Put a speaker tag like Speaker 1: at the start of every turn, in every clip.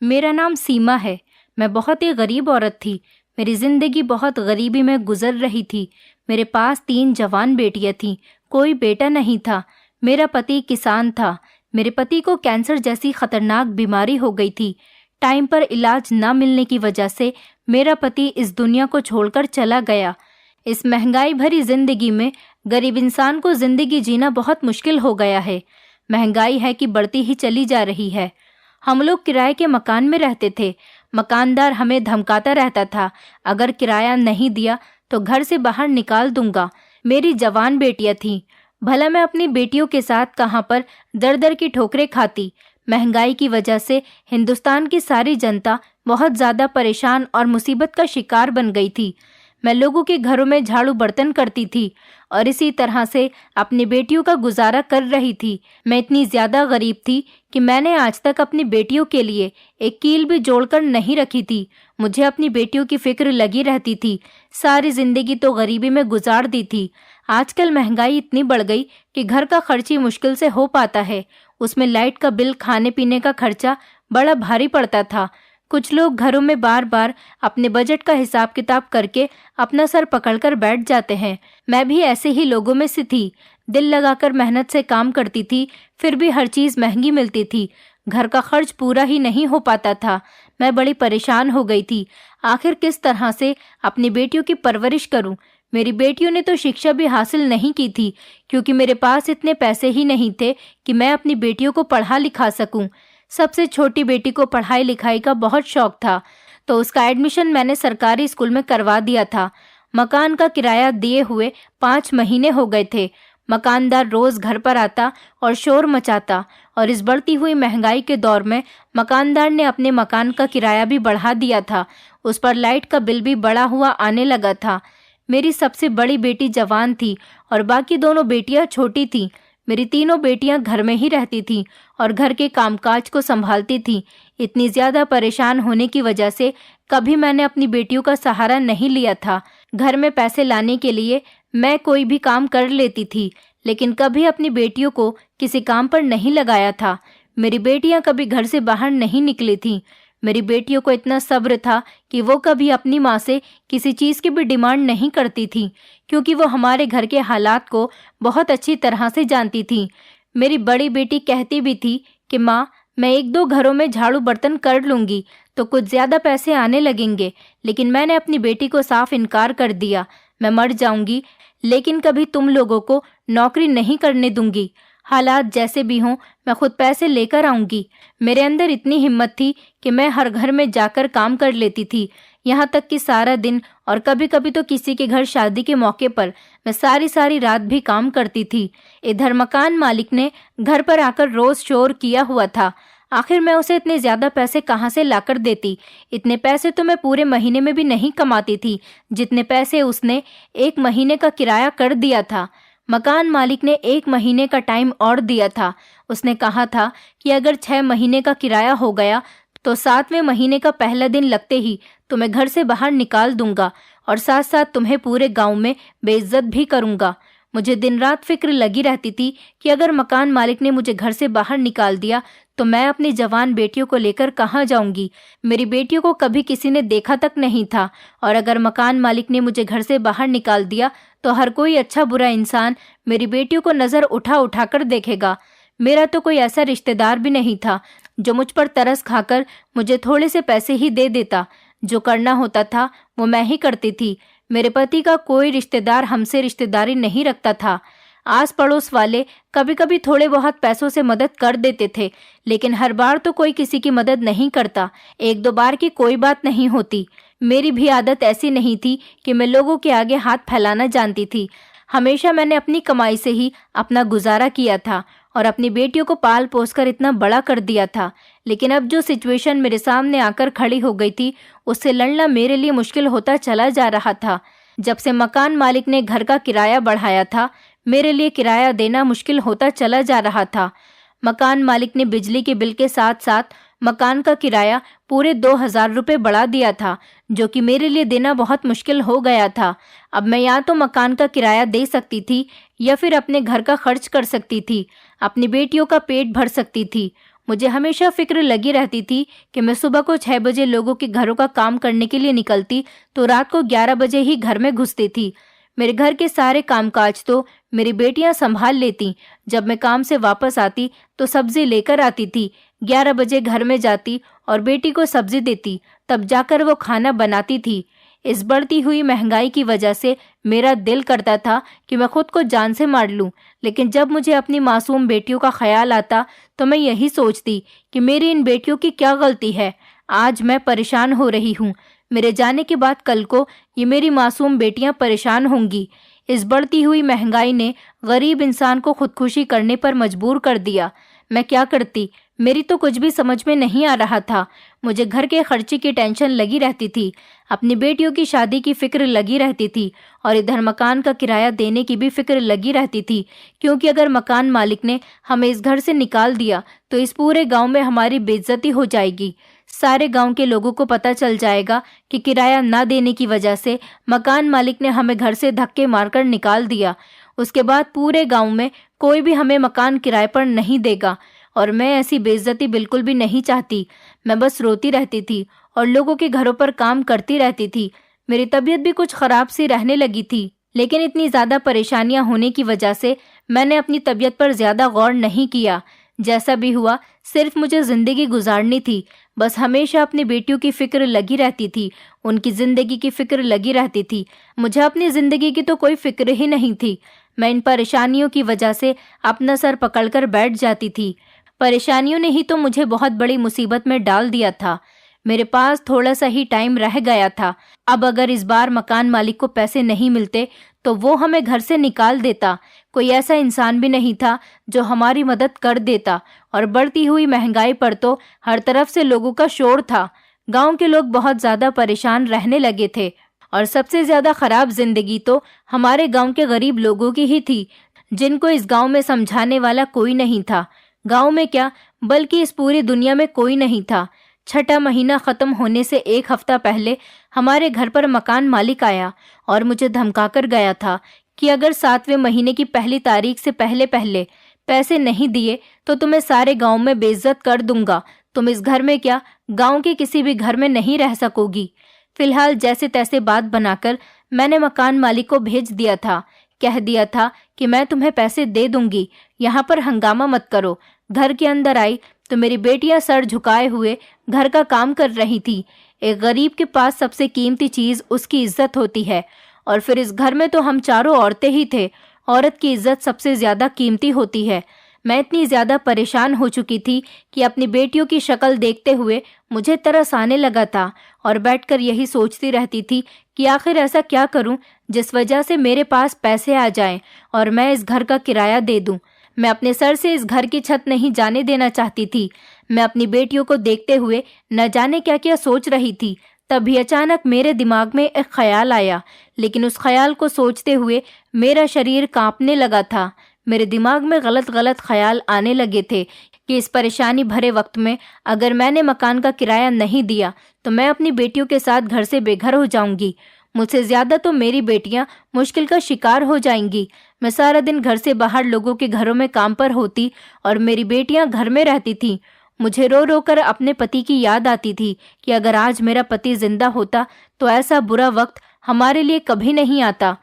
Speaker 1: मेरा नाम सीमा है। मैं बहुत ही गरीब औरत थी। मेरी ज़िंदगी बहुत गरीबी में गुजर रही थी। मेरे पास 3 जवान बेटियां थीं। कोई बेटा नहीं था। मेरा पति किसान था। मेरे पति को कैंसर जैसी खतरनाक बीमारी हो गई थी। टाइम पर इलाज न मिलने की वजह से मेरा पति इस दुनिया को छोड़कर चला गया। इस महंगाई भरी जिंदगी में गरीब इंसान को जिंदगी जीना बहुत मुश्किल हो गया है। महंगाई है कि बढ़ती ही चली जा रही है। हम लोग किराए के मकान में रहते थे। मकानदार हमें धमकाता रहता था, अगर किराया नहीं दिया तो घर से बाहर निकाल दूंगा। मेरी जवान बेटियां थीं। भला मैं अपनी बेटियों के साथ कहाँ पर दर दर की ठोकरें खाती। महंगाई की वजह से हिंदुस्तान की सारी जनता बहुत ज़्यादा परेशान और मुसीबत का शिकार बन गई थी। मैं लोगों के घरों में झाड़ू बर्तन करती थी और इसी तरह से अपनी बेटियों का गुजारा कर रही थी। मैं इतनी ज़्यादा गरीब थी कि मैंने आज तक अपनी बेटियों के लिए एक कील भी जोड़कर नहीं रखी थी। मुझे अपनी बेटियों की फिक्र लगी रहती थी। सारी जिंदगी तो गरीबी में गुजार दी थी। आजकल महंगाई इतनी बढ़ गई कि घर का खर्च ही मुश्किल से हो पाता है। उसमें लाइट का बिल, खाने पीने का खर्चा बड़ा भारी पड़ता था। कुछ लोग घरों में बार बार अपने बजट का हिसाब किताब करके अपना सर पकड़कर बैठ जाते हैं। मैं भी ऐसे ही लोगों में से थी। दिल लगाकर मेहनत से काम करती थी, फिर भी हर चीज़ महंगी मिलती थी। घर का खर्च पूरा ही नहीं हो पाता था। मैं बड़ी परेशान हो गई थी। आखिर किस तरह से अपनी बेटियों की परवरिश करूं? मेरी बेटियों ने तो शिक्षा भी हासिल नहीं की थी, क्योंकि मेरे पास इतने पैसे ही नहीं थे कि मैं अपनी बेटियों को पढ़ा लिखा सकूं। सबसे छोटी बेटी को पढ़ाई लिखाई का बहुत शौक था, तो उसका एडमिशन मैंने सरकारी स्कूल में करवा दिया था। मकान का किराया दिए हुए 5 महीने हो गए थे। मकानदार रोज घर पर आता और शोर मचाता, और इस बढ़ती हुई महंगाई के दौर में मकानदार ने अपने मकान का किराया भी बढ़ा दिया था। उस पर लाइट का बिल भी बढ़ा हुआ आने लगा था। मेरी सबसे बड़ी बेटी जवान थी और बाकी दोनों बेटियां छोटी थीं। मेरी तीनों बेटियां घर में ही रहती थीं और घर के कामकाज को संभालती थीं। इतनी ज़्यादा परेशान होने की वजह से कभी मैंने अपनी बेटियों का सहारा नहीं लिया था। घर में पैसे लाने के लिए मैं कोई भी काम कर लेती थी, लेकिन कभी अपनी बेटियों को किसी काम पर नहीं लगाया था। मेरी बेटियां कभी घर से बाहर नहीं निकली थीं। मेरी बेटियों को इतना सब्र था कि वो कभी अपनी माँ से किसी चीज़ की भी डिमांड नहीं करती थी, क्योंकि वो हमारे घर के हालात को बहुत अच्छी तरह से जानती थी। मेरी बड़ी बेटी कहती भी थी कि माँ, मैं 1-2 घरों में झाड़ू बर्तन कर लूँगी तो कुछ ज़्यादा पैसे आने लगेंगे, लेकिन मैंने अपनी बेटी को साफ इनकार कर दिया। मैं मर जाऊँगी, लेकिन कभी तुम लोगों को नौकरी नहीं करने दूंगी। हालात जैसे भी हों, मैं खुद पैसे लेकर आऊंगी। मेरे अंदर इतनी हिम्मत थी कि मैं हर घर में जाकर काम कर लेती थी, यहाँ तक कि सारा दिन और कभी कभी तो किसी के घर शादी के मौके पर मैं सारी सारी रात भी काम करती थी। इधर मकान मालिक ने घर पर आकर रोज शोर किया हुआ था। आखिर मैं उसे इतने ज्यादा पैसे कहाँ से लाकर देती? इतने पैसे तो मैं पूरे महीने में भी नहीं कमाती थी, जितने पैसे उसने 1 महीने का किराया कर दिया था। मकान मालिक ने 1 महीने का टाइम और दिया था। उसने कहा था कि अगर 6 महीने का किराया हो गया तो 7वें महीने का पहला दिन लगते ही तुम्हें घर से बाहर निकाल दूंगा और साथ साथ तुम्हें पूरे गांव में बेइज्जत भी करूंगा। मुझे दिन रात फिक्र लगी रहती थी कि अगर मकान मालिक ने मुझे घर से बाहर निकाल दिया तो मैं अपनी जवान बेटियों को लेकर कहाँ जाऊंगी। मेरी बेटियों को कभी किसी ने देखा तक नहीं था, और अगर मकान मालिक ने मुझे घर से बाहर निकाल दिया तो हर कोई अच्छा बुरा इंसान मेरी बेटियों को नजर उठा उठा कर देखेगा। मेरा तो कोई ऐसा रिश्तेदार भी नहीं था जो मुझ पर तरस खाकर मुझे थोड़े से पैसे ही दे देता। जो करना होता था वो मैं ही करती थी। मेरे पति का कोई रिश्तेदार हमसे रिश्तेदारी नहीं रखता था। आस पड़ोस वाले कभी कभी थोड़े बहुत पैसों से मदद कर देते थे, लेकिन हर बार तो कोई किसी की मदद नहीं करता। 1-2 बार की कोई बात नहीं होती। मेरी भी आदत ऐसी नहीं थी कि मैं लोगों के आगे हाथ फैलाना जानती थी। हमेशा मैंने अपनी कमाई से ही अपना गुजारा किया था और अपनी बेटियों को पाल पोस कर इतना बड़ा कर दिया था। लेकिन अब जो सिचुएशन मेरे सामने आकर खड़ी हो गई थी, उससे लड़ना मेरे लिए मुश्किल होता चला जा रहा था। जब से मकान मालिक ने घर का किराया बढ़ाया था, मेरे लिए किराया देना मुश्किल होता चला जा रहा था। मकान मालिक ने बिजली के बिल के साथ साथ मकान का किराया पूरे 2000 रुपये बढ़ा दिया था, जो कि मेरे लिए देना बहुत मुश्किल हो गया था। अब मैं या तो मकान का किराया दे सकती थी या फिर अपने घर का खर्च कर सकती थी, अपनी बेटियों का पेट भर सकती थी। मुझे हमेशा फिक्र लगी रहती थी कि मैं सुबह को 6 बजे लोगों के घरों का काम करने के लिए निकलती तो रात को 11 बजे ही घर में घुसती थी। मेरे घर के सारे कामकाज तो मेरी बेटियां संभाल लेती। जब मैं काम से वापस आती तो सब्जी लेकर आती थी। 11 बजे घर में जाती और बेटी को सब्जी देती, तब जाकर वो खाना बनाती थी। इस बढ़ती हुई महंगाई की वजह से मेरा दिल करता था कि मैं खुद को जान से मार लूं, लेकिन जब मुझे अपनी मासूम बेटियों का ख्याल आता तो मैं यही सोचती कि मेरी इन बेटियों की क्या गलती है। आज मैं परेशान हो रही हूँ। मेरे जाने के बाद कल को ये मेरी मासूम बेटियां परेशान होंगी। इस बढ़ती हुई महंगाई ने गरीब इंसान को खुदकुशी करने पर मजबूर कर दिया। मैं क्या करती? मेरी तो कुछ भी समझ में नहीं आ रहा था। मुझे घर के खर्चे की टेंशन लगी रहती थी, अपनी बेटियों की शादी की फिक्र लगी रहती थी और इधर मकान का किराया देने की भी फिक्र लगी रहती थी, क्योंकि अगर मकान मालिक ने हमें इस घर से निकाल दिया तो इस पूरे गांव में हमारी बेइज्जती हो जाएगी। सारे गांव के लोगों को पता चल जाएगा कि किराया ना देने की वजह से मकान मालिक ने हमें घर से धक्के मारकर निकाल दिया। उसके बाद पूरे गांव में कोई भी हमें मकान किराए पर नहीं देगा और मैं ऐसी बेइज्जती बिल्कुल भी नहीं चाहती। मैं बस रोती रहती थी और लोगों के घरों पर काम करती रहती थी। मेरी तबीयत भी कुछ खराब सी रहने लगी थी, लेकिन इतनी ज़्यादा परेशानियां होने की वजह से मैंने अपनी तबीयत पर ज़्यादा गौर नहीं किया। जैसा भी हुआ, सिर्फ मुझे ज़िंदगी गुजारनी थी। बस हमेशा अपनी बेटियों की फिक्र लगी रहती थी, उनकी ज़िंदगी की फिक्र लगी रहती थी। मुझे अपनी ज़िंदगी की तो कोई फिक्र ही नहीं थी। मैं इन परेशानियों की वजह से अपना सर पकड़कर बैठ जाती थी। परेशानियों ने ही तो मुझे बहुत बड़ी मुसीबत में डाल दिया था। मेरे पास थोड़ा सा ही टाइम रह गया था। अब अगर इस बार मकान मालिक को पैसे नहीं मिलते तो वो हमें घर से निकाल देता। कोई ऐसा इंसान भी नहीं था जो हमारी मदद कर देता और बढ़ती हुई महंगाई पर तो हर तरफ से लोगों का शोर था। गांव के लोग बहुत ज़्यादा परेशान रहने लगे थे और सबसे ज़्यादा खराब जिंदगी तो हमारे गांव के गरीब लोगों की ही थी, जिनको इस गांव में समझाने वाला कोई नहीं था। गांव में क्या, बल्कि इस पूरी दुनिया में कोई नहीं था। छठा महीना खत्म होने से एक हफ्ता पहले हमारे घर पर मकान मालिक आया और मुझे धमकाकर गया था कि अगर 7वें महीने की पहली तारीख से पहले पहले पैसे नहीं दिए तो तुम्हें सारे गांव में बेइज्जत कर दूंगा। तुम इस घर में क्या, गांव के किसी भी घर में नहीं रह सकोगी। फिलहाल जैसे तैसे बात बनाकर मैंने मकान मालिक को भेज दिया था। कह दिया था कि मैं तुम्हें पैसे दे दूंगी, यहाँ पर हंगामा मत करो। घर के अंदर आई तो मेरी बेटियां सर झुकाए हुए घर का काम कर रही थी। एक गरीब के पास सबसे कीमती चीज उसकी इज्जत होती है, और फिर इस घर में तो हम चारों औरतें ही थे। औरत की इज्जत सबसे ज्यादा कीमती होती है। मैं इतनी ज्यादा परेशान हो चुकी थी कि अपनी बेटियों की शक्ल देखते हुए मुझे तरस आने लगा था और बैठकर यही सोचती रहती थी कि आखिर ऐसा क्या करूं जिस वजह से मेरे पास पैसे आ जाएं और मैं इस घर का किराया दे दूं। मैं अपने सर से इस घर की छत नहीं जाने देना चाहती थी। मैं अपनी बेटियों को देखते हुए न जाने क्या क्या सोच रही थी। तभी अचानक मेरे दिमाग में एक ख्याल आया, लेकिन उस ख्याल को सोचते हुए मेरा शरीर कांपने लगा था। मेरे दिमाग में गलत गलत ख्याल आने लगे थे कि इस परेशानी भरे वक्त में अगर मैंने मकान का किराया नहीं दिया तो मैं अपनी बेटियों के साथ घर से बेघर हो जाऊंगी। मुझसे ज्यादा तो मेरी बेटियां मुश्किल का शिकार हो जाएंगी। मैं सारा दिन घर से बाहर लोगों के घरों में काम पर होती और मेरी बेटियां घर में रहती थीं। मुझे रो रो कर अपने पति की याद आती थी कि अगर आज मेरा पति जिंदा होता तो ऐसा बुरा वक्त हमारे लिए कभी नहीं आता।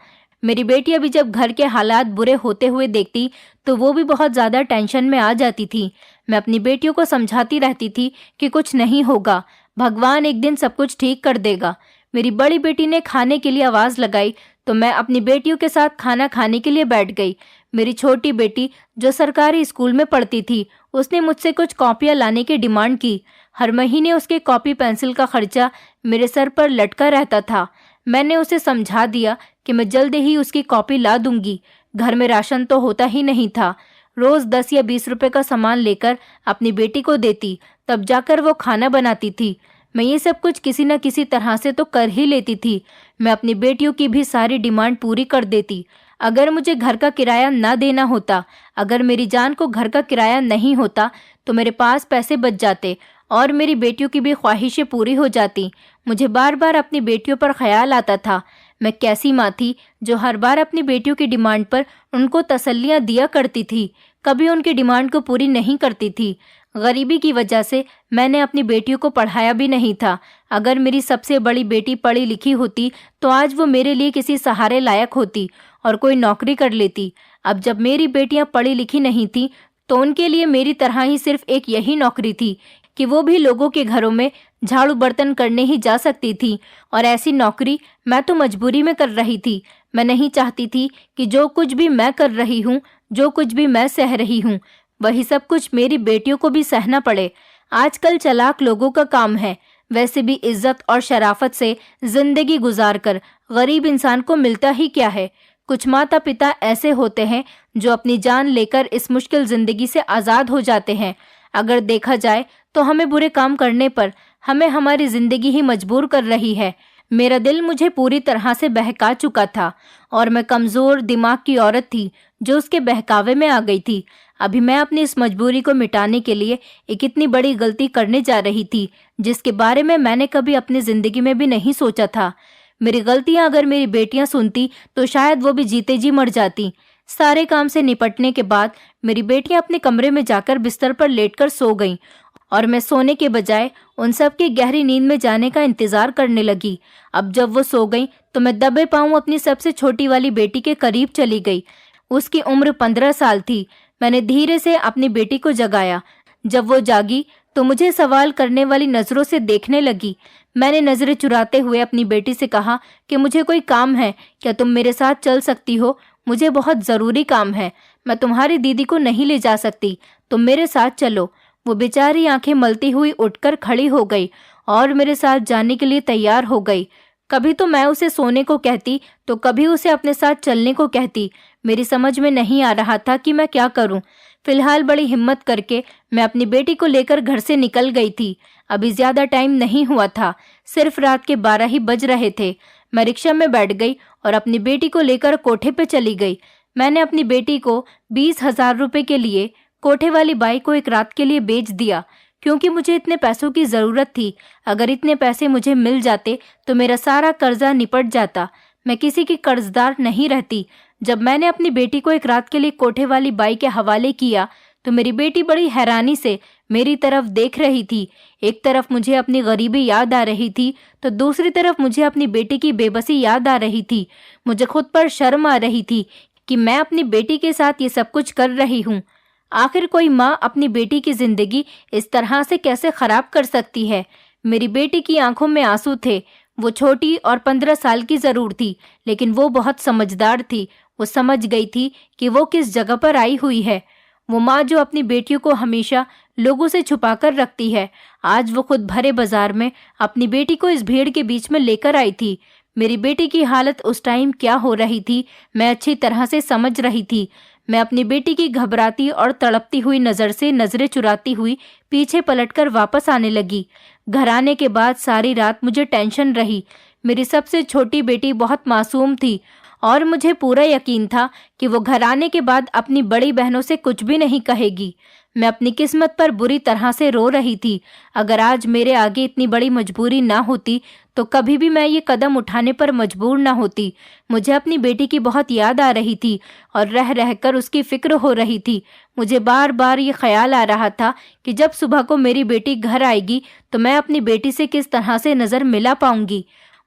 Speaker 1: मेरी बेटियां भी जब घर के हालात बुरे होते हुए देखती तो वो भी बहुत ज़्यादा टेंशन में आ जाती थी। मैं अपनी बेटियों को समझाती रहती थी कि कुछ नहीं होगा, भगवान एक दिन सब कुछ ठीक कर देगा। मेरी बड़ी बेटी ने खाने के लिए आवाज़ लगाई तो मैं अपनी बेटियों के साथ खाना खाने के लिए बैठ गई। मेरी छोटी बेटी जो सरकारी स्कूल में पढ़ती थी, उसने मुझसे कुछ कॉपियाँ लाने की डिमांड की। हर महीने उसके कॉपी पेंसिल का खर्चा मेरे सर पर लटका रहता था। मैंने उसे समझा दिया कि मैं जल्द ही उसकी कॉपी ला दूंगी। घर में राशन तो होता ही नहीं था। रोज 10 या 20 रुपए का सामान लेकर अपनी बेटी को देती, तब जाकर वो खाना बनाती थी। मैं ये सब कुछ किसी न किसी तरह से तो कर ही लेती थी। मैं अपनी बेटियों की भी सारी डिमांड पूरी कर देती। अगर मुझे घर का किराया ना देना होता, अगर मेरी जान को घर का किराया नहीं होता तो मेरे पास पैसे बच जाते और मेरी बेटियों की भी ख्वाहिशें पूरी हो जाती। मुझे बार बार अपनी बेटियों पर ख्याल आता था। मैं कैसी माँ थी जो हर बार अपनी बेटियों की डिमांड पर उनको तसल्लियाँ दिया करती थी, कभी उनकी डिमांड को पूरी नहीं करती थी। गरीबी की वजह से मैंने अपनी बेटियों को पढ़ाया भी नहीं था। अगर मेरी सबसे बड़ी बेटी पढ़ी लिखी होती तो आज वो मेरे लिए किसी सहारे लायक होती और कोई नौकरी कर लेती। अब जब मेरी बेटियां पढ़ी लिखी नहीं थी तो उनके लिए मेरी तरह ही सिर्फ एक यही नौकरी थी कि वो भी लोगों के घरों में झाड़ू बर्तन करने ही जा सकती थी। और ऐसी नौकरी मैं तो मजबूरी में कर रही थी। मैं नहीं चाहती थी कि जो कुछ भी मैं कर रही हूँ, जो कुछ भी मैं सह रही हूँ, वही सब कुछ मेरी बेटियों को भी सहना पड़े। आजकल चालाक लोगों का काम है, वैसे भी इज्जत और शराफत से जिंदगी गुजार कर गरीब इंसान को मिलता ही क्या है। कुछ माता पिता ऐसे होते हैं जो अपनी जान लेकर इस मुश्किल जिंदगी से आज़ाद हो जाते हैं। अगर देखा जाए तो हमें बुरे काम करने पर हमें हमारी जिंदगी ही मजबूर कर रही है। मेरा दिल मुझे पूरी तरह से बहका चुका था और मैं कमज़ोर दिमाग की औरत थी जो उसके बहकावे में आ गई थी। अभी मैं अपनी इस मजबूरी को मिटाने के लिए एक इतनी बड़ी गलती करने जा रही थी जिसके बारे में मैंने कभी अपनी ज़िंदगी में भी नहीं सोचा था। मेरी गलतियां अगर मेरी बेटियां सुनती तो शायद वो भी जीते जी मर जाती। सारे काम से निपटने के बाद मेरी बेटियां अपने कमरे में जाकर बिस्तर पर लेटकर सो गईं और मैं सोने के बजाय उन सब की गहरी नींद में जाने का इंतजार करने लगी। अब जब वो सो गईं तो मैं दबे पांव अपनी सबसे छोटी वाली बेटी के करीब चली गई। उसकी उम्र 15 साल थी। मैंने धीरे से अपनी बेटी को जगाया। जब वो जागी तो मुझे सवाल करने वाली नजरों से देखने लगी। मैंने नजरें चुराते हुए अपनी बेटी से कहा कि मुझे कोई काम है, क्या तुम मेरे साथ चल सकती हो? मुझे बहुत ज़रूरी काम है, मैं तुम्हारी दीदी को नहीं ले जा सकती, तुम मेरे साथ चलो। वो बेचारी आंखें मलती हुई उठकर खड़ी हो गई और मेरे साथ जाने के लिए तैयार हो गई। कभी तो मैं उसे सोने को कहती तो कभी उसे अपने साथ चलने को कहती। मेरी समझ में नहीं आ रहा था कि मैं क्या करूं। फिलहाल बड़ी हिम्मत करके मैं अपनी बेटी को लेकर घर से निकल गई थी। अभी ज्यादा टाइम नहीं हुआ था, सिर्फ रात के 12 ही बज रहे थे। मैं रिक्शा में बैठ गई और अपनी बेटी को लेकर कोठे पे चली गई। मैंने अपनी बेटी को 20,000 रुपए के लिए कोठे वाली बाई को एक रात के लिए बेच दिया, क्योंकि मुझे इतने पैसों की ज़रूरत थी। अगर इतने पैसे मुझे मिल जाते तो मेरा सारा कर्जा निपट जाता। मैं किसी की कर्जदार नहीं रहती। जब मैंने अपनी बेटी को एक रात के लिए कोठे वाली बाई के हवाले किया तो मेरी बेटी बड़ी हैरानी से मेरी तरफ देख रही थी। एक तरफ मुझे अपनी गरीबी याद आ रही थी तो दूसरी तरफ मुझे अपनी बेटी की बेबसी याद आ रही थी। मुझे खुद पर शर्म आ रही थी कि मैं अपनी बेटी के साथ ये सब कुछ कर रही हूँ। आखिर कोई माँ अपनी बेटी की जिंदगी इस तरह से कैसे खराब कर सकती है? मेरी बेटी की आंखों में आंसू थे। वो छोटी और 15 साल की जरूर थी, लेकिन वो बहुत समझदार थी। वो समझ गई थी कि वो किस जगह पर आई हुई है। वो माँ जो अपनी बेटियों को हमेशा लोगों से छुपाकर रखती है, आज वो खुद भरे बाजार में अपनी बेटी को इस भीड़ के बीच में लेकर आई थी। मेरी बेटी की हालत उस टाइम क्या हो रही थी मैं अच्छी तरह से समझ रही थी। मैं अपनी बेटी की घबराती और तड़पती हुई नज़र से नजरें चुराती हुई पीछे पलटकर वापस आने लगी। घर आने के बाद सारी रात मुझे टेंशन रही। मेरी सबसे छोटी बेटी बहुत मासूम थी और मुझे पूरा यकीन था कि वो घर आने के बाद अपनी बड़ी बहनों से कुछ भी नहीं कहेगी। मैं अपनी किस्मत पर बुरी तरह से रो रही थी। अगर आज मेरे आगे इतनी बड़ी मजबूरी ना होती तो कभी भी मैं ये कदम उठाने पर मजबूर ना होती। मुझे अपनी बेटी की बहुत याद आ रही थी और रह रहकर उसकी फिक्र हो रही थी। मुझे बार बार ये ख्याल आ रहा था कि जब सुबह को मेरी बेटी घर आएगी तो मैं अपनी बेटी से किस तरह से नज़र मिला पाऊंगी।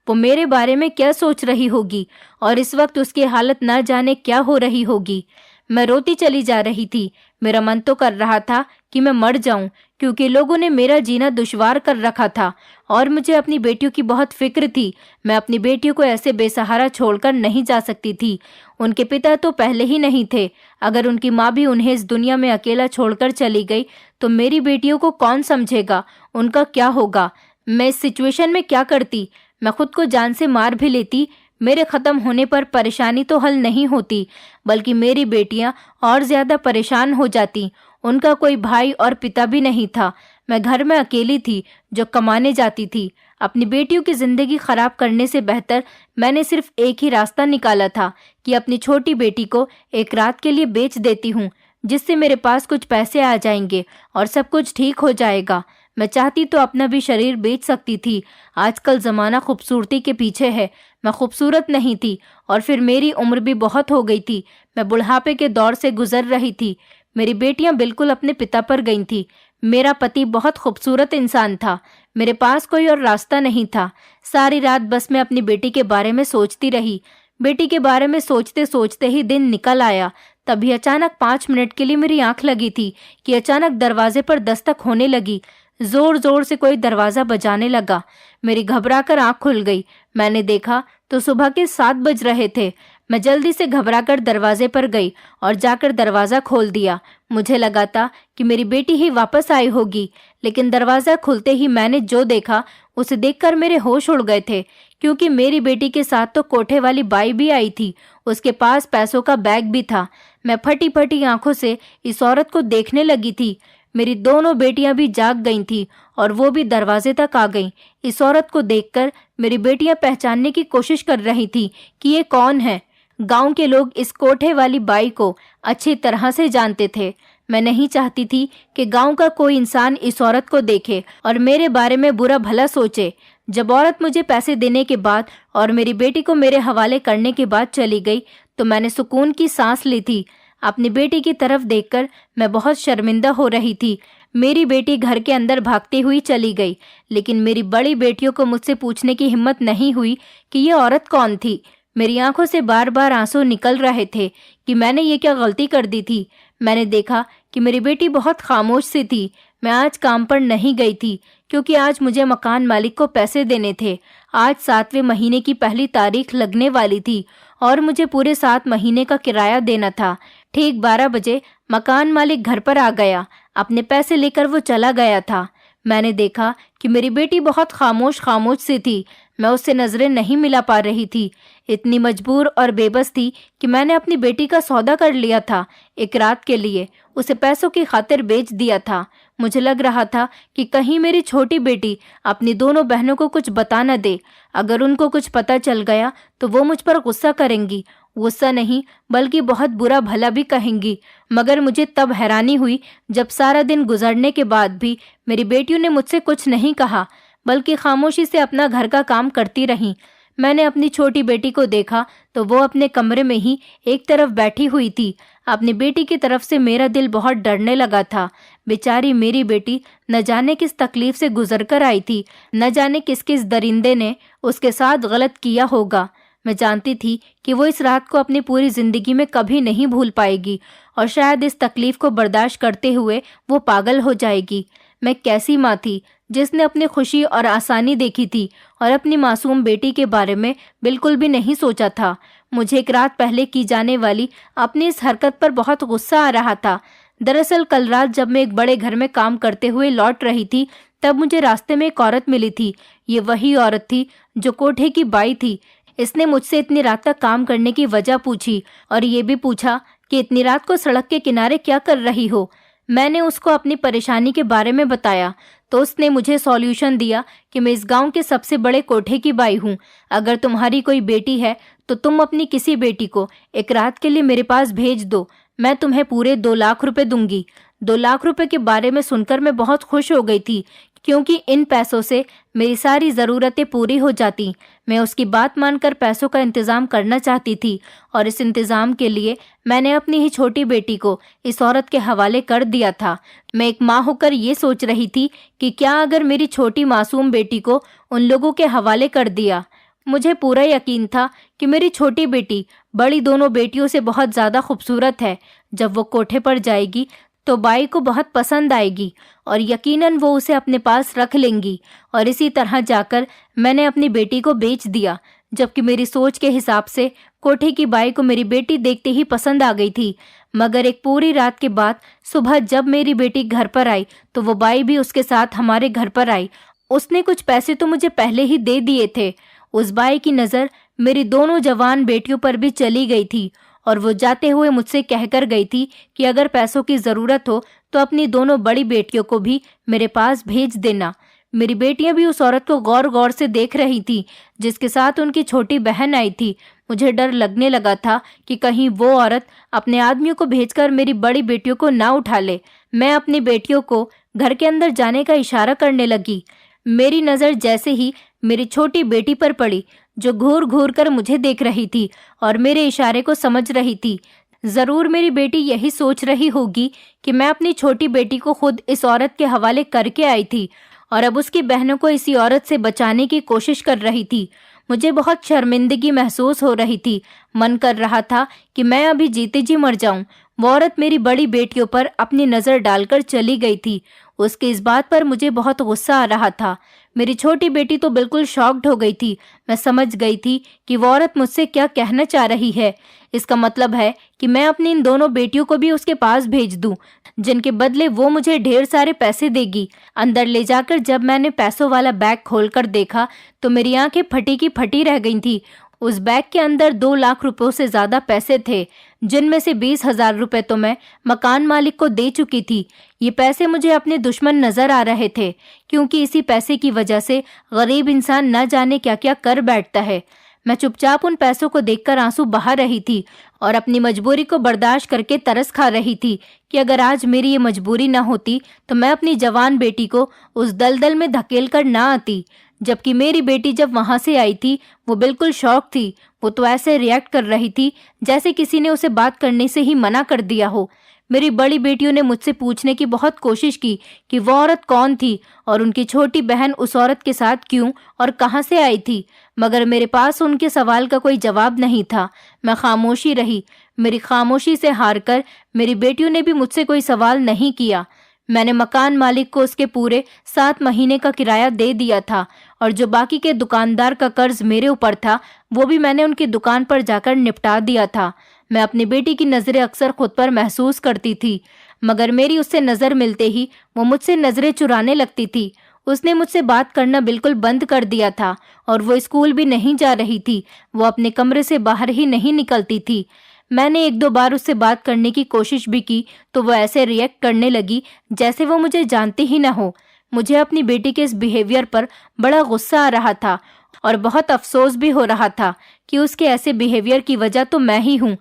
Speaker 1: वो मेरे बारे में क्या सोच रही होगी और इस वक्त उसकी हालत न जाने क्या हो रही होगी। मैं रोती चली जा रही थी। मेरा मन तो कर रहा था कि मैं मर जाऊं, क्योंकि लोगों ने मेरा जीना दुश्वार कर रखा था और मुझे अपनी बेटियों की बहुत फिक्र थी। मैं अपनी बेटियों को ऐसे बेसहारा छोड़कर नहीं जा सकती थी। उनके पिता तो पहले ही नहीं थे। अगर उनकी माँ भी उन्हें इस दुनिया में अकेला छोड़कर चली गई तो मेरी बेटियों को कौन समझेगा, उनका क्या होगा? मैं इस सिचुएशन में क्या करती? मैं खुद को जान से मार भी लेती। मेरे ख़त्म होने पर परेशानी तो हल नहीं होती, बल्कि मेरी बेटियां और ज़्यादा परेशान हो जाती। उनका कोई भाई और पिता भी नहीं था। मैं घर में अकेली थी जो कमाने जाती थी। अपनी बेटियों की ज़िंदगी ख़राब करने से बेहतर मैंने सिर्फ एक ही रास्ता निकाला था कि अपनी छोटी बेटी को एक रात के लिए बेच देती हूँ, जिससे मेरे पास कुछ पैसे आ जाएंगे और सब कुछ ठीक हो जाएगा। मैं चाहती तो अपना भी शरीर बेच सकती थी। आजकल ज़माना खूबसूरती के पीछे है। मैं खूबसूरत नहीं थी और फिर मेरी उम्र भी बहुत हो गई थी। मैं बुढ़ापे के दौर से गुजर रही थी। मेरी बेटियां बिल्कुल अपने पिता पर गई थी। मेरा पति बहुत खूबसूरत इंसान था। मेरे पास कोई और रास्ता नहीं था। सारी रात बस मैं अपनी बेटी के बारे में सोचती रही। बेटी के बारे में सोचते सोचते ही दिन निकल आया। तभी अचानक 5 मिनट के लिए मेरी आंख लगी थी कि अचानक दरवाजे पर दस्तक होने लगी। जोर जोर से कोई दरवाजा बजाने लगा। मेरी घबराकर आंख खुल गई। मैंने देखा तो सुबह के 7 बज रहे थे। मैं जल्दी से घबराकर दरवाजे पर गई और जाकर दरवाजा खोल दिया। मुझे लगा था कि मेरी बेटी ही वापस आई होगी, लेकिन दरवाजा खुलते ही मैंने जो देखा उसे देखकर मेरे होश उड़ गए थे, क्योंकि मेरी बेटी के साथ तो कोठे वाली बाई भी आई थी। उसके पास पैसों का बैग भी था। मैं फटी फटी आंखों से इस औरत को देखने लगी थी। मेरी दोनों बेटियां भी जाग गई थी और वो भी दरवाजे तक आ गईं। इस औरत को देखकर मेरी बेटियां पहचानने की कोशिश कर रही थी कि ये कौन है। गांव के लोग इस कोठे वाली बाई को अच्छी तरह से जानते थे। मैं नहीं चाहती थी कि गांव का कोई इंसान इस औरत को देखे और मेरे बारे में बुरा भला सोचे। जब औरत मुझे पैसे देने के बाद और मेरी बेटी को मेरे हवाले करने के बाद चली गई तो मैंने सुकून की सांस ली थी। अपनी बेटी की तरफ देखकर मैं बहुत शर्मिंदा हो रही थी। मेरी बेटी घर के अंदर भागती हुई चली गई, लेकिन मेरी बड़ी बेटियों को मुझसे पूछने की हिम्मत नहीं हुई कि ये औरत कौन थी। मेरी आंखों से बार बार आंसू निकल रहे थे कि मैंने ये क्या गलती कर दी थी। मैंने देखा कि मेरी बेटी बहुत खामोश सी थी। मैं आज काम पर नहीं गई थी क्योंकि आज मुझे मकान मालिक को पैसे देने थे। आज 7वें महीने की पहली तारीख लगने वाली थी और मुझे पूरे 7 महीने का किराया देना था। ठीक 12 बजे मकान मालिक घर पर आ गया। अपने पैसे लेकर वो चला गया था। मैंने देखा कि मेरी बेटी बहुत खामोश खामोश सी थी। मैं उससे नजरें नहीं मिला पा रही थी। इतनी मजबूर और बेबस थी कि मैंने अपनी बेटी का सौदा कर लिया था। एक रात के लिए उसे पैसों की खातिर बेच दिया था। मुझे लग रहा था कि कहीं मेरी छोटी बेटी अपनी दोनों बहनों को कुछ बता न दे। अगर उनको कुछ पता चल गया तो वो मुझ पर गुस्सा करेंगी। गुस्सा नहीं बल्कि बहुत बुरा भला भी कहेंगी। मगर मुझे तब हैरानी हुई जब सारा दिन गुजरने के बाद भी मेरी बेटियों ने मुझसे कुछ नहीं कहा, बल्कि खामोशी से अपना घर का काम करती रहीं। मैंने अपनी छोटी बेटी को देखा तो वो अपने कमरे में ही एक तरफ बैठी हुई थी। अपनी बेटी की तरफ से मेरा दिल बहुत डरने लगा था। बेचारी मेरी बेटी न जाने किस तकलीफ से गुजर कर आई थी, न जाने किस किस दरिंदे ने उसके साथ गलत किया होगा। मैं जानती थी कि वो इस रात को अपनी पूरी जिंदगी में कभी नहीं भूल पाएगी और शायद इस तकलीफ को बर्दाश्त करते हुए वो पागल हो जाएगी। मैं कैसी माँ थी जिसने अपनी खुशी और आसानी देखी थी और अपनी मासूम बेटी के बारे में बिल्कुल भी नहीं सोचा था। मुझे एक रात पहले की जाने वाली अपनी इस हरकत पर बहुत गुस्सा आ रहा था। दरअसल कल रात जब मैं एक बड़े घर में काम करते हुए लौट रही थी तब मुझे रास्ते में एक औरत मिली थी। ये वही औरत थी जो कोठे की बाई थी। इसने मुझसे इतनी रात तक काम करने की वजह पूछी और ये भी पूछा कि इतनी रात को सड़क के किनारे क्या कर रही हो। मैंने उसको अपनी परेशानी के बारे में बताया तो उसने मुझे सॉल्यूशन दिया कि मैं इस गांव के सबसे बड़े कोठे की बाई हूँ। अगर तुम्हारी कोई बेटी है तो तुम अपनी किसी बेटी को एक रात के लिए मेरे पास भेज दो। मैं तुम्हें पूरे 2 लाख रुपए दूंगी। 2 लाख रुपए के बारे में सुनकर मैं बहुत खुश हो गई थी, क्योंकि इन पैसों से मेरी सारी ज़रूरतें पूरी हो जाती। मैं उसकी बात मानकर पैसों का इंतज़ाम करना चाहती थी और इस इंतज़ाम के लिए मैंने अपनी ही छोटी बेटी को इस औरत के हवाले कर दिया था। मैं एक माँ होकर ये सोच रही थी कि क्या अगर मेरी छोटी मासूम बेटी को उन लोगों के हवाले कर दिया। मुझे पूरा यकीन था कि मेरी छोटी बेटी बड़ी दोनों बेटियों से बहुत ज़्यादा खूबसूरत है। जब वो कोठे पर जाएगी तो बाई को बहुत पसंद आएगी और यकीनन वो उसे अपने पास रख लेंगी। और इसी तरह जाकर मैंने अपनी बेटी को बेच दिया, जबकि मेरी सोच के हिसाब से कोठे की बाई को मेरी बेटी देखते ही पसंद आ गई थी। मगर एक पूरी रात के बाद सुबह जब मेरी बेटी घर पर आई तो वो बाई भी उसके साथ हमारे घर पर आई। उसने कुछ पैसे तो मुझे पहले ही दे दिए थे। उस बाई की नज़र मेरी दोनों जवान बेटियों पर भी चली गई थी और वो जाते हुए मुझसे कहकर गई थी कि अगर पैसों की ज़रूरत हो तो अपनी दोनों बड़ी बेटियों को भी मेरे पास भेज देना। मेरी बेटियां भी उस औरत को गौर गौर से देख रही थी जिसके साथ उनकी छोटी बहन आई थी। मुझे डर लगने लगा था कि कहीं वो औरत अपने आदमियों को भेजकर मेरी बड़ी बेटियों को ना उठा ले। मैं अपनी बेटियों को घर के अंदर जाने का इशारा करने लगी। मेरी नज़र जैसे ही मेरी छोटी बेटी पर पड़ी, जो घूर घूर कर मुझे देख रही थी और मेरे इशारे को समझ रही थी, ज़रूर मेरी बेटी यही सोच रही होगी कि मैं अपनी छोटी बेटी को खुद इस औरत के हवाले करके आई थी और अब उसकी बहनों को इसी औरत से बचाने की कोशिश कर रही थी। मुझे बहुत शर्मिंदगी महसूस हो रही थी। मन कर रहा था कि मैं अभी जीते जी मर जाऊं। वो औरत मेरी बड़ी बेटियों पर अपनी नज़र डालकर चली गई थी। उसकी इस बात पर मुझे बहुत गुस्सा आ रहा था। मेरी छोटी बेटी तो बिल्कुल शॉक्ड हो गई थी। मैं समझ गई थी कि वो औरत मुझसे क्या कहना चाह रही है। इसका मतलब है कि मैं अपनी इन दोनों बेटियों को भी उसके पास भेज दूं, जिनके बदले वो मुझे ढेर सारे पैसे देगी। अंदर ले जाकर जब मैंने पैसों वाला बैग खोलकर देखा तो मेरी आंखें फटी की फटी रह गई थी। उस बैग के अंदर 2 लाख रुपयों से ज्यादा पैसे थे, जिनमें से 20,000 रुपए तो मैं मकान मालिक को दे चुकी थी। ये पैसे मुझे अपने दुश्मन नजर आ रहे थे, क्योंकि इसी पैसे की वजह से गरीब इंसान न जाने क्या क्या कर बैठता है। मैं चुपचाप उन पैसों को देखकर आंसू बहा रही थी और अपनी मजबूरी को बर्दाश्त करके तरस खा रही थी कि अगर आज मेरी ये मजबूरी न होती तो मैं अपनी जवान बेटी को उस दलदल में धकेल कर ना आती। जबकि मेरी बेटी जब वहां से आई थी वो बिल्कुल शॉक थी। वो तो ऐसे रिएक्ट कर रही थी जैसे किसी ने उसे बात करने से ही मना कर दिया हो। मेरी बड़ी बेटियों ने मुझसे पूछने की बहुत कोशिश की कि वो औरत कौन थी और उनकी छोटी बहन उस औरत के साथ क्यों और कहां से आई थी, मगर मेरे पास उनके सवाल का कोई जवाब नहीं था। मैं खामोशी रही। मेरी खामोशी से हारकर मेरी बेटियों ने भी मुझसे कोई सवाल नहीं किया। मैंने मकान मालिक को उसके पूरे 7 महीने का किराया दे दिया था और जो बाकी के दुकानदार का कर्ज मेरे ऊपर था वो भी मैंने उनकी दुकान पर जाकर निपटा दिया था। मैं अपनी बेटी की नजरें अक्सर खुद पर महसूस करती थी, मगर मेरी उससे नजर मिलते ही वो मुझसे नजरें चुराने लगती थी। उसने मुझसे बात करना बिल्कुल बंद कर दिया था और वो स्कूल भी नहीं जा रही थी। वो अपने कमरे से बाहर ही नहीं निकलती थी। मैंने 1-2 बार उससे बात करने की कोशिश भी की तो वो ऐसे रिएक्ट करने लगी जैसे वो मुझे जानती ही ना हो। मुझे अपनी बेटी के इस बिहेवियर पर बड़ा गुस्सा आ रहा था और बहुत अफसोस भी हो रहा था कि उसके ऐसे बिहेवियर की वजह तो मैं ही हूँ।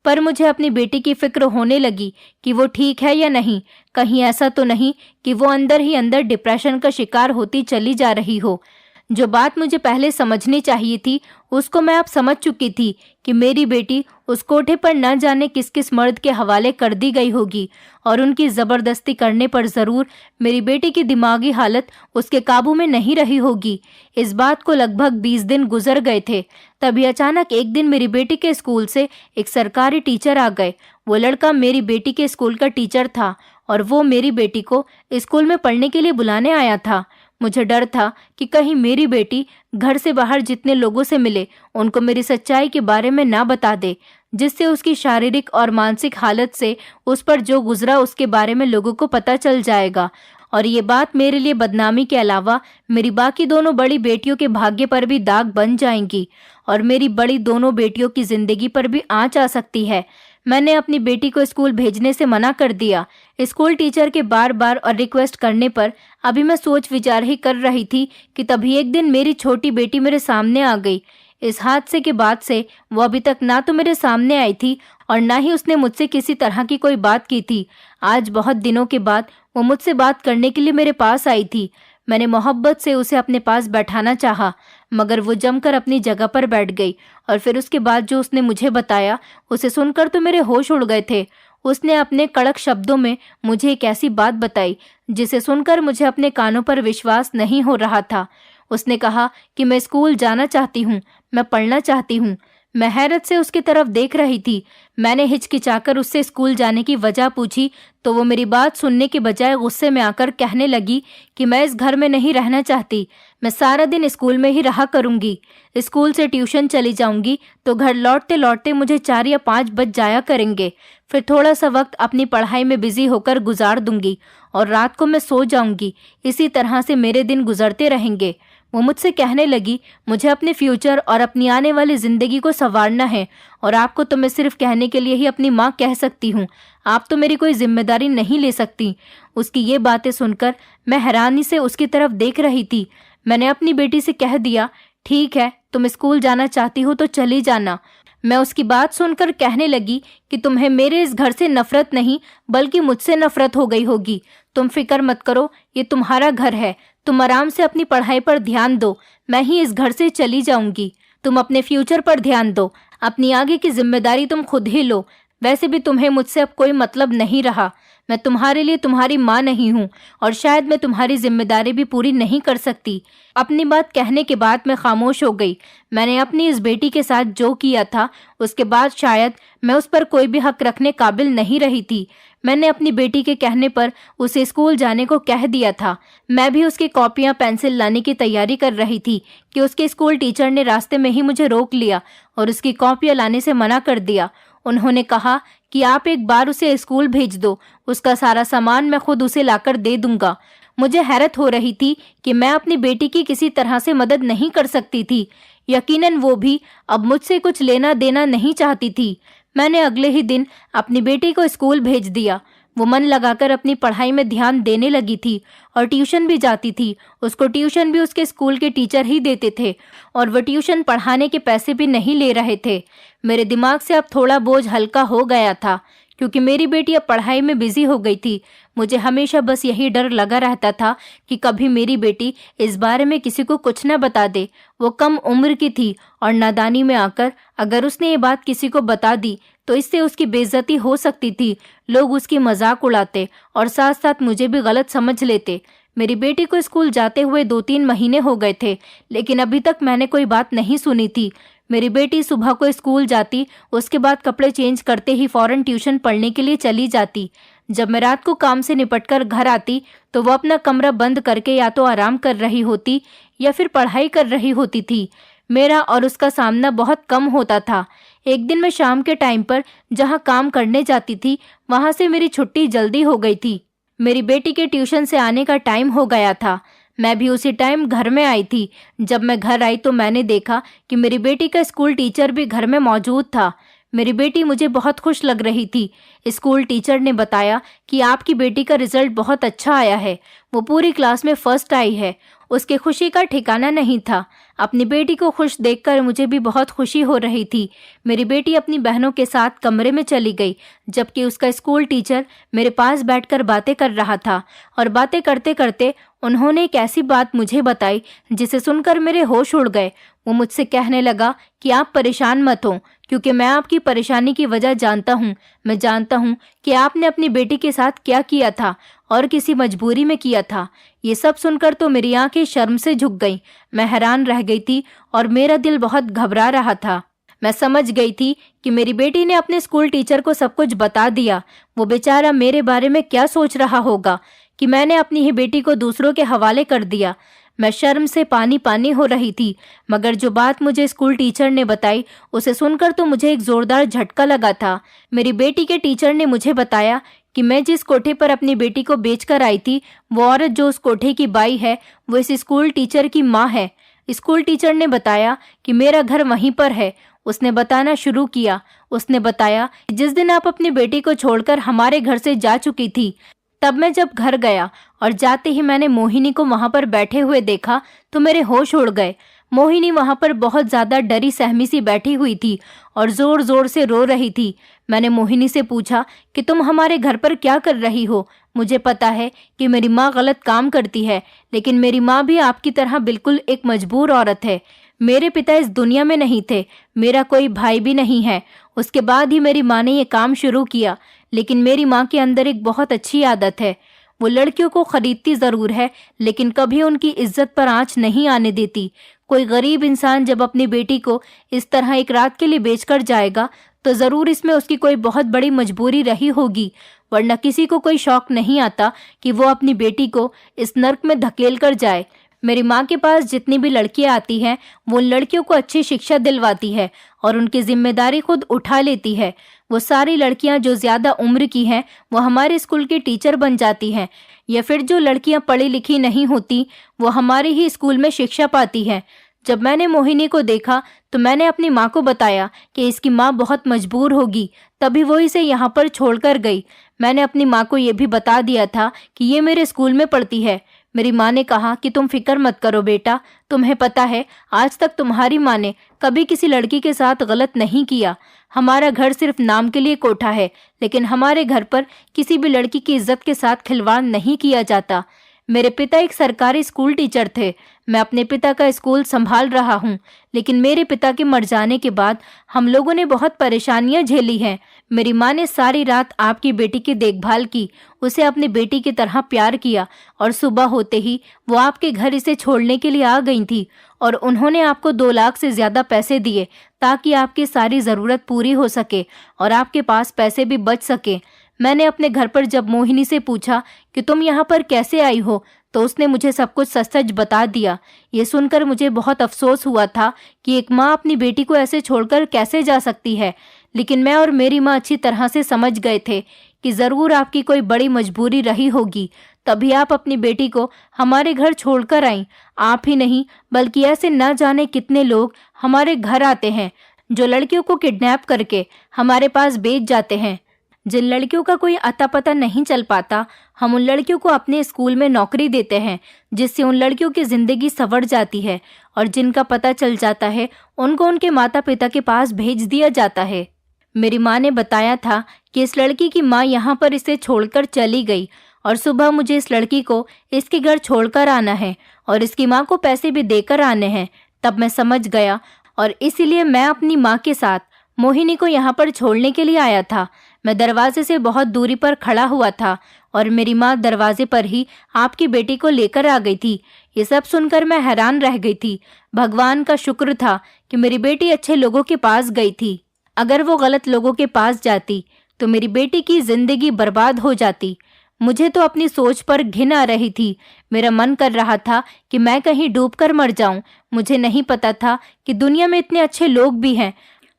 Speaker 1: पर मुझे अपनी बेटी की फिक्र होने लगी कि वो ठीक है या नहीं। कहीं ऐसा तो नहीं कि वो अंदर ही अंदर डिप्रेशन का शिकार होती चली जा रही हो। जो बात मुझे पहले समझनी चाहिए थी उसको मैं अब समझ चुकी थी कि मेरी बेटी उस कोठे पर न जाने किस किस मर्द के हवाले कर दी गई होगी और उनकी जबरदस्ती करने पर जरूर मेरी बेटी की दिमागी हालत उसके काबू में नहीं रही होगी। इस बात को लगभग 20 दिन गुजर गए थे। तभी अचानक एक दिन मेरी बेटी के स्कूल से एक सरकारी टीचर आ गए। वो लड़का मेरी बेटी के स्कूल का टीचर था और वो मेरी बेटी को स्कूल में पढ़ने के लिए बुलाने आया था। मुझे डर था कि कहीं मेरी बेटी घर से बाहर जितने लोगों से मिले उनको मेरी सच्चाई के बारे में ना बता दे, जिससे उसकी शारीरिक और मानसिक हालत से उस पर जो गुजरा उसके बारे में लोगों को पता चल जाएगा और ये बात मेरे लिए बदनामी के अलावा मेरी बाकी दोनों बड़ी बेटियों के भाग्य पर भी दाग बन जाएंगी और मेरी बड़ी दोनों बेटियों की जिंदगी पर भी आंच आ सकती है। मैंने अपनी बेटी को स्कूल भेजने से मना कर दिया। स्कूल टीचर के बार बार और रिक्वेस्ट करने पर अभी मैं सोच विचार ही कर रही थी कि तभी एक दिन मेरी छोटी बेटी मेरे सामने आ गई। इस हादसे के बाद से वो अभी तक ना तो मेरे सामने आई थी और ना ही उसने मुझसे किसी तरह की कोई बात की थी। आज बहुत दिनों के बाद वो मुझसे बात करने के लिए मेरे पास आई थी। मैंने मोहब्बत से उसे अपने पास बैठाना चाहा, मगर वो जमकर अपनी जगह पर बैठ गई और फिर उसके बाद जो उसने मुझे बताया उसे सुनकर तो मेरे होश उड़ गए थे। उसने अपने कड़क शब्दों में मुझे एक ऐसी बात बताई जिसे सुनकर मुझे अपने कानों पर विश्वास नहीं हो रहा था। उसने कहा कि मैं स्कूल जाना चाहती हूँ, मैं पढ़ना चाहती हूँ। मैं हैरत से उसकी तरफ देख रही थी। मैंने हिचकिचाकर उससे स्कूल जाने की वजह पूछी तो वो मेरी बात सुनने के बजाय गुस्से में आकर कहने लगी कि मैं इस घर में नहीं रहना चाहती, मैं सारा दिन स्कूल में ही रहा करूंगी। स्कूल से ट्यूशन चली जाऊंगी तो घर लौटते लौटते मुझे 4 या 5 बज जाया करेंगे। फिर थोड़ा सा वक्त अपनी पढ़ाई में बिजी होकर गुजार दूंगी और रात को मैं सो जाऊंगी। इसी तरह से मेरे दिन गुजरते रहेंगे। वो मुझसे कहने लगी, मुझे अपने फ्यूचर और अपनी आने वाली जिंदगी को संवारना है और आपको तो मैं सिर्फ कहने के लिए ही अपनी माँ कह सकती हूँ, आप तो मेरी कोई जिम्मेदारी नहीं ले सकती। उसकी ये बातें सुनकर मैं हैरानी से उसकी तरफ देख रही थी। मैंने अपनी बेटी से कह दिया, ठीक है, तुम स्कूल जाना चाहती हो तो चली जाना। मैं उसकी बात सुनकर कहने लगी कि तुम्हें मेरे इस घर से नफरत नहीं बल्कि मुझसे नफरत हो गई होगी। तुम फिक्र मत करो, ये तुम्हारा घर है, तुम आराम से अपनी पढ़ाई पर ध्यान दो, मैं ही इस घर से चली जाऊंगी। तुम अपने फ्यूचर पर ध्यान दो, अपनी आगे की जिम्मेदारी तुम खुद ही लो। वैसे भी तुम्हें मुझसे अब कोई मतलब नहीं रहा। मैं तुम्हारे लिए तुम्हारी माँ नहीं हूँ और शायद मैं तुम्हारी जिम्मेदारी भी पूरी नहीं कर सकती। अपनी बात कहने के बाद मैं खामोश हो गई। मैंने अपनी इस बेटी के साथ जो किया था उसके बाद शायद मैं उस पर कोई भी हक रखने काबिल नहीं रही थी। मैंने अपनी बेटी के कहने पर उसे स्कूल जाने को कह दिया था। मैं भी उसकी कॉपियां पेंसिल लाने की तैयारी कर रही थी कि उसके स्कूल टीचर ने रास्ते में ही मुझे रोक लिया और उसकी कॉपियां लाने से मना कर दिया। उन्होंने कहा कि आप एक बार उसे स्कूल भेज दो, उसका सारा सामान मैं खुद उसे लाकर दे दूंगा। मुझे हैरत हो रही थी कि मैं अपनी बेटी की किसी तरह से मदद नहीं कर सकती थी। यकीनन वो भी अब मुझसे कुछ लेना देना नहीं चाहती थी। मैंने अगले ही दिन अपनी बेटी को स्कूल भेज दिया। वो मन लगाकर अपनी पढ़ाई में ध्यान देने लगी थी और ट्यूशन भी जाती थी। उसको ट्यूशन भी उसके स्कूल के टीचर ही देते थे और वो ट्यूशन पढ़ाने के पैसे भी नहीं ले रहे थे। मेरे दिमाग से अब थोड़ा बोझ हल्का हो गया था क्योंकि मेरी बेटी अब पढ़ाई में बिजी हो गई थी। मुझे हमेशा बस यही डर लगा रहता था कि कभी मेरी बेटी इस बारे में किसी को कुछ न बता दे। वो कम उम्र की थी और नादानी में आकर अगर उसने ये बात किसी को बता दी तो इससे उसकी बेइज्जती हो सकती थी। लोग उसकी मजाक उड़ाते और साथ साथ मुझे भी गलत समझ लेते। मेरी बेटी को स्कूल जाते हुए 2-3 महीने हो गए थे, लेकिन अभी तक मैंने कोई बात नहीं सुनी थी। मेरी बेटी सुबह को स्कूल जाती, उसके बाद कपड़े चेंज करते ही फौरन ट्यूशन पढ़ने के लिए चली जाती। जब मैं रात को काम से निपटकर घर आती तो वो अपना कमरा बंद करके या तो आराम कर रही होती या फिर पढ़ाई कर रही होती थी। मेरा और उसका सामना बहुत कम होता था। एक दिन मैं शाम के टाइम पर जहाँ काम करने जाती थी वहाँ से मेरी छुट्टी जल्दी हो गई थी। मेरी बेटी के ट्यूशन से आने का टाइम हो गया था। मैं भी उसी टाइम घर में आई थी। जब मैं घर आई तो मैंने देखा कि मेरी बेटी का स्कूल टीचर भी घर में मौजूद था। मेरी बेटी मुझे बहुत खुश लग रही थी। स्कूल टीचर ने बताया कि आपकी बेटी का रिजल्ट बहुत अच्छा आया है, वो पूरी क्लास में फर्स्ट आई है। उसकी खुशी का ठिकाना नहीं था। अपनी बेटी को खुश देखकर मुझे भी बहुत खुशी हो रही थी। मेरी बेटी अपनी बहनों के साथ कमरे में चली गई, जबकि उसका स्कूल टीचर मेरे पास बैठकर बातें कर रहा था और बातें करते करते उन्होंने एक ऐसी बात मुझे बताई जिसे सुनकर मेरे होश उड़ गए। वो मुझसे कहने लगा कि आप परेशान मत हो, क्योंकि मैं आपकी परेशानी की वजह जानता हूँ। मैं जानता हूँ कि आपने अपनी बेटी के साथ क्या किया था और किसी मजबूरी में किया था। ये सब सुनकर तो मेरी आंखें शर्म से झुक गईं। मैं हैरान रह गई थी और मेरा दिल बहुत घबरा रहा था। मैं समझ गई थी कि मेरी बेटी ने अपने स्कूल टीचर को सब कुछ बता दिया। वो बेचारा मेरे बारे में क्या सोच रहा होगा कि मैंने अपनी ही बेटी को दूसरों के हवाले कर दिया। मैं शर्म से पानी पानी हो रही थी, मगर जो बात मुझे स्कूल टीचर ने बताई उसे सुनकर तो मुझे एक जोरदार झटका लगा था। मेरी बेटी के टीचर ने मुझे बताया कि मैं जिस कोठे पर अपनी बेटी को बेचकर आई थी, वो औरत जो उस कोठे की बाई है वो इस स्कूल टीचर की माँ है। स्कूल टीचर ने बताया कि मेरा घर वहीं पर है। उसने बताना शुरू किया। उसने बताया कि जिस दिन आप अपनी बेटी को छोड़कर हमारे घर से जा चुकी थी, तब मैं जब घर गया और जाते ही मैंने मोहिनी को वहां पर बैठे हुए देखा तो मेरे होश उड़ गए। मोहिनी वहां पर बहुत ज्यादा डरी सहमी सी बैठी हुई थी और जोर जोर से रो रही थी। मैंने मोहिनी से पूछा कि तुम हमारे घर पर क्या कर रही हो? मुझे पता है कि मेरी माँ गलत काम करती है, लेकिन मेरी माँ भी आपकी तरह बिल्कुल एक मजबूर औरत है। मेरे पिता इस दुनिया में नहीं थे, मेरा कोई भाई भी नहीं है। उसके बाद ही मेरी माँ ने ये काम शुरू किया, लेकिन मेरी माँ के अंदर एक बहुत अच्छी आदत है। वो लड़कियों को खरीदती जरूर है, लेकिन कभी उनकी इज्जत पर आंच नहीं आने देती। कोई गरीब इंसान जब अपनी बेटी को इस तरह एक रात के लिए बेचकर जाएगा तो जरूर इसमें उसकी कोई बहुत बड़ी मजबूरी रही होगी, वरना किसी को कोई शौक नहीं आता कि वो अपनी बेटी को इस नर्क में धकेल कर जाए। मेरी माँ के पास जितनी भी लड़कियां आती हैं वो उन लड़कियों को अच्छी शिक्षा दिलवाती है और उनकी जिम्मेदारी खुद उठा लेती है। वो सारी लड़कियां जो ज्यादा उम्र की हैं वो हमारे स्कूल के टीचर बन जाती हैं, या फिर जो लड़कियां पढ़ी लिखी नहीं होती वो हमारे ही स्कूल में शिक्षा पाती हैं। जब मैंने मोहिनी को देखा तो मैंने अपनी माँ को बताया कि इसकी माँ बहुत मजबूर होगी, तभी वो इसे यहाँ पर छोड़कर गई। मैंने अपनी माँ को ये भी बता दिया था कि ये मेरे स्कूल में पढ़ती है। मेरी माँ ने कहा कि तुम फिक्र मत करो बेटा, तुम्हें पता है आज तक तुम्हारी माँ ने कभी किसी लड़की के साथ गलत नहीं किया। हमारा घर सिर्फ नाम के लिए कोठा है, लेकिन हमारे घर पर किसी भी लड़की की इज्जत के साथ खिलवाड़ नहीं किया जाता। मेरे पिता एक सरकारी स्कूल टीचर थे। मैं अपने पिता का स्कूल संभाल रहा हूँ, लेकिन मेरे पिता के मर जाने के बाद हम लोगों ने बहुत परेशानियां झेली हैं। मेरी माँ ने सारी रात आपकी बेटी की देखभाल की, उसे अपनी बेटी की तरह प्यार किया और सुबह होते ही वो आपके घर इसे छोड़ने के लिए आ गई थी और उन्होंने आपको 2 लाख से ज्यादा पैसे दिए ताकि आपकी सारी ज़रूरत पूरी हो सके और आपके पास पैसे भी बच सके। मैंने अपने घर पर जब मोहिनी से पूछा कि तुम यहाँ पर कैसे आई हो, तो उसने मुझे सब कुछ सच सच बता दिया। ये सुनकर मुझे बहुत अफसोस हुआ था कि एक माँ अपनी बेटी को ऐसे छोड़कर कैसे जा सकती है, लेकिन मैं और मेरी माँ अच्छी तरह से समझ गए थे कि ज़रूर आपकी कोई बड़ी मजबूरी रही होगी, तभी आप अपनी बेटी को हमारे घर छोड़कर आईं। आप ही नहीं बल्कि ऐसे न जाने कितने लोग हमारे घर आते हैं जो लड़कियों को किडनैप करके हमारे पास बेच जाते हैं। जिन लड़कियों का कोई अता पता नहीं चल पाता, हम उन लड़कियों को अपने स्कूल में नौकरी देते हैं, जिससे उन लड़कियों की जिंदगी संवर जाती है और जिनका पता चल जाता है उनको उनके माता पिता के पास भेज दिया जाता है। मेरी माँ ने बताया था कि इस लड़की की माँ यहाँ पर इसे छोड़कर चली गई और सुबह मुझे इस लड़की को इसके घर छोड़कर आना है और इसकी माँ को पैसे भी देकर आने हैं। तब मैं समझ गया और इसीलिए मैं अपनी माँ के साथ मोहिनी को यहाँ पर छोड़ने के लिए आया था। मैं दरवाजे से बहुत दूरी पर खड़ा हुआ था और मेरी माँ दरवाजे पर ही आपकी बेटी को लेकर आ गई थी। ये सब सुनकर मैं हैरान रह गई थी। भगवान का शुक्र था कि मेरी बेटी अच्छे लोगों के पास गई थी। अगर वो गलत लोगों के पास जाती तो मेरी बेटी की जिंदगी बर्बाद हो जाती। मुझे तो अपनी सोच पर घिन आ रही थी। मेरा मन कर रहा था कि मैं कहीं डूबकर मर जाऊं। मुझे नहीं पता था कि दुनिया में इतने अच्छे लोग भी हैं।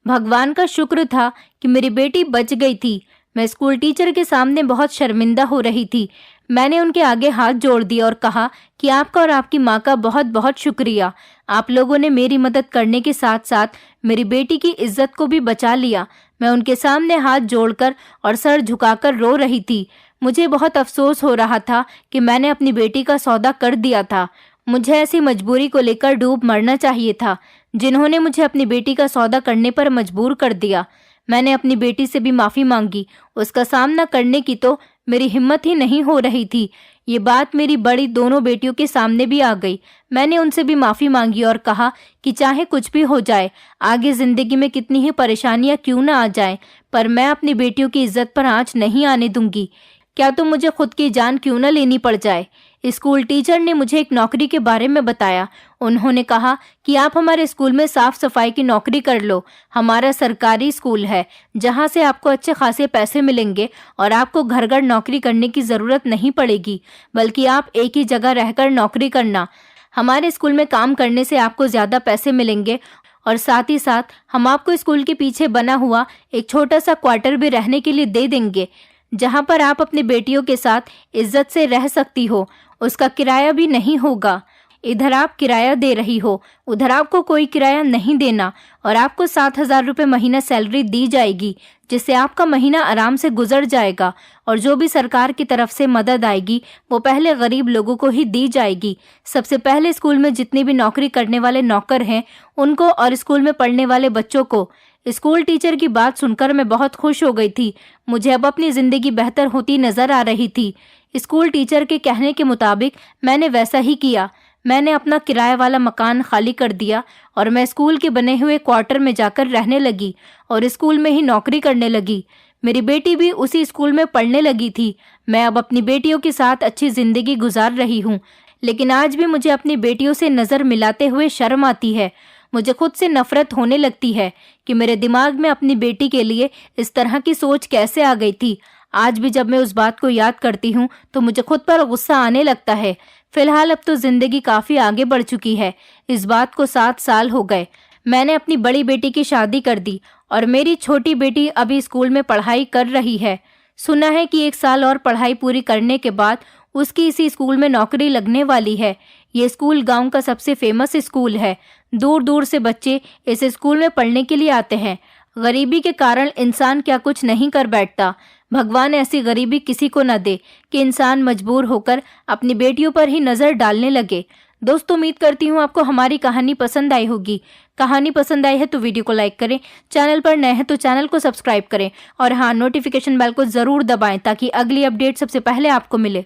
Speaker 1: भगवान का शुक्र था कि मेरी बेटी बच गई थी। मैं स्कूल टीचर के सामने बहुत शर्मिंदा हो रही थी। मैंने उनके आगे हाथ जोड़ दिया और कहा कि आपका और आपकी माँ का बहुत बहुत शुक्रिया। आप लोगों ने मेरी मदद करने के साथ साथ मेरी बेटी की इज्जत को भी बचा लिया। मैं उनके सामने हाथ जोड़कर और सर झुकाकर रो रही थी। मुझे बहुत अफसोस हो रहा था कि मैंने अपनी बेटी का सौदा कर दिया था। मुझे ऐसी मजबूरी को लेकर डूब मरना चाहिए था, जिन्होंने मुझे अपनी बेटी का सौदा करने पर मजबूर कर दिया। मैंने अपनी बेटी से भी माफ़ी मांगी। उसका सामना करने की तो मेरी हिम्मत ही नहीं हो रही थी। ये बात मेरी बड़ी दोनों बेटियों के सामने भी आ गई। मैंने उनसे भी माफ़ी मांगी और कहा कि चाहे कुछ भी हो जाए, आगे ज़िंदगी में कितनी ही परेशानियां क्यों ना आ जाएं, पर मैं अपनी बेटियों की इज्जत पर आंच नहीं आने दूंगी। क्या तो मुझे खुद की जान क्यों न लेनी पड़ जाए। स्कूल टीचर ने मुझे एक नौकरी के बारे में बताया। उन्होंने कहा कि आप हमारे स्कूल में साफ सफाई की नौकरी कर लो। हमारा सरकारी स्कूल है, जहां से आपको अच्छे खासे पैसे मिलेंगे और आपको घर घर नौकरी करने की ज़रूरत नहीं पड़ेगी, बल्कि आप एक ही जगह रहकर नौकरी करना। हमारे स्कूल में काम करने से आपको ज़्यादा पैसे मिलेंगे और साथ ही साथ हम आपको स्कूल के पीछे बना हुआ एक छोटा सा क्वार्टर भी रहने के लिए दे देंगे, जहां पर आप अपनी बेटियों के साथ इज्जत से रह सकती हो। उसका किराया भी नहीं होगा। इधर आप किराया दे रही हो, उधर आपको कोई किराया नहीं देना और आपको 7,000 रुपये महीना सैलरी दी जाएगी, जिससे आपका महीना आराम से गुजर जाएगा और जो भी सरकार की तरफ से मदद आएगी वो पहले गरीब लोगों को ही दी जाएगी। सबसे पहले स्कूल में जितने भी नौकरी करने वाले नौकर हैं उनको और स्कूल में पढ़ने वाले बच्चों को। स्कूल टीचर की बात सुनकर मैं बहुत खुश हो गई थी। मुझे अब अपनी ज़िंदगी बेहतर होती नज़र आ रही थी। स्कूल टीचर के कहने के मुताबिक मैंने वैसा ही किया। मैंने अपना किराए वाला मकान खाली कर दिया और मैं स्कूल के बने हुए क्वार्टर में जाकर रहने लगी और स्कूल में ही नौकरी करने लगी। मेरी बेटी भी उसी स्कूल में पढ़ने लगी थी। मैं अब अपनी बेटियों के साथ अच्छी ज़िंदगी गुजार रही हूँ, लेकिन आज भी मुझे अपनी बेटियों से नज़र मिलाते हुए शर्म आती है। मुझे खुद से नफरत होने लगती है कि मेरे दिमाग में अपनी बेटी के लिए इस तरह की सोच कैसे आ गई थी। आज भी जब मैं उस बात को याद करती हूँ तो मुझे खुद पर गुस्सा आने लगता है। फिलहाल अब तो जिंदगी काफ़ी आगे बढ़ चुकी है। इस बात को 7 साल हो गए। मैंने अपनी बड़ी बेटी की शादी कर दी और मेरी छोटी बेटी अभी स्कूल में पढ़ाई कर रही है। सुना है कि 1 साल और पढ़ाई पूरी करने के बाद उसकी इसी स्कूल में नौकरी लगने वाली है। ये स्कूल गांव का सबसे फेमस स्कूल है। दूर दूर से बच्चे इस स्कूल में पढ़ने के लिए आते हैं। गरीबी के कारण इंसान क्या कुछ नहीं कर बैठता। भगवान ऐसी गरीबी किसी को न दे कि इंसान मजबूर होकर अपनी बेटियों पर ही नज़र डालने लगे। दोस्तों, उम्मीद करती हूँ आपको हमारी कहानी पसंद आई होगी। कहानी पसंद आई है तो वीडियो को लाइक करें, चैनल पर नए हैं तो चैनल को सब्सक्राइब करें और हाँ, नोटिफिकेशन बेल को ज़रूर दबाएं ताकि अगली अपडेट सबसे पहले आपको मिले।